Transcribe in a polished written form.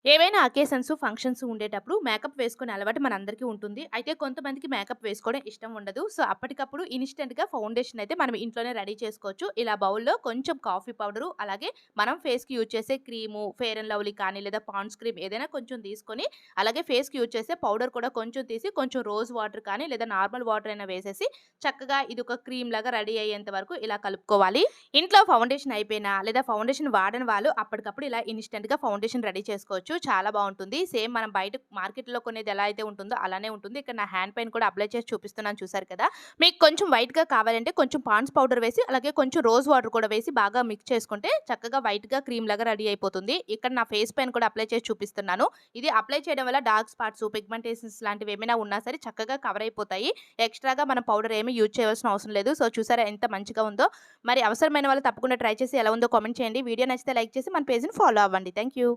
ఏవైనా occasions, functions ఉండేటప్పుడు makeup వేసుకునే అలవాటు మనందరికీ ఉంటుంది. అయితే కొంతమందికి మేకప్ వేసుకోవడం ఇష్టం ఉండదు. సో, అప్పటికప్పుడు ఇన్‌స్టంట్‌గా ఫౌండేషన్ అయితే మనం ఇంట్లోనే రెడీ చేసుకోవచ్చు. ఇలా బౌల్‌లో కొంచెం కాఫీ పౌడరు, అలాగే మనం ఫేస్‌కి యూజ్ చేసే క్రీము, ఫెయిర్ అండ్ లవ్లీ కానీ లేదా పాండ్స్ క్రీమ్ ఏదైనా కొంచెం తీసుకొని, అలాగే ఫేస్‌కి యూజ్ చేసే పౌడర్ కూడా కొంచెం తీసి, కొంచెం రోజ్ వాటర్ కానీ లేదా నార్మల్ వాటర్ అయినా వేసేసి చక్కగా ఇదొక క్రీమ్ లాగా రెడీ అయ్యేంత వరకు ఇలా కలుపుకోవాలి. ఇంట్లో ఫౌండేషన్ అయిపోయినా, లేదా ఫౌండేషన్ వాడని వాళ్ళు అప్పటికప్పుడు ఇలా ఇన్‌స్టంట్‌గా ఫౌండేషన్ రెడీ చేసుకోవచ్చు. చాలా బావుంటుంది. సేమ్ మనం బయట మార్కెట్‌లో కొనేది ఎలా అయితే ఉంటుందో అలానే ఉంటుంది. ఇక్కడ నా హ్యాండ్ పైన కూడా అప్లై చేసి చూపిస్తున్నాను చూసారు కదా! మీకు కొంచెం వైట్‌గా కావాలంటే కొంచెం పాండ్స్ పౌడర్ వేసి, అలాగే కొంచెం రోజ్ వాటర్ కూడా వేసి బాగా మిక్స్ చేసుకుంటే చక్కగా వైట్‌గా క్రీమ్ లాగా రెడీ అయిపోతుంది. ఇక్కడ నా ఫేస్ పైన కూడా అప్లై చేసి చూపిస్తున్నాను. ఇది అప్లై చేయడం వల్ల డార్క్ స్పాట్స్, పిగ్మెంటేషన్స్ లాంటివి ఏమైనా ఉన్నా సరే చక్కగా కవర్ అయిపోతాయి. ఎక్స్‌ట్రాగా మనం పౌడర్ ఏమి యూజ్ చేయవలసిన అవసరం లేదు. సో, చూసారా ఎంత మంచిగా ఉందో? మరి అవసరమైన వాళ్ళు తప్పకుండా ట్రై చేసి ఎలా ఉందో కామెంట్ చేయండి. వీడియో నచ్చితే లైక్ చేసి మన పేజ్‌ని ఫాలో అవ్వండి. Thank you.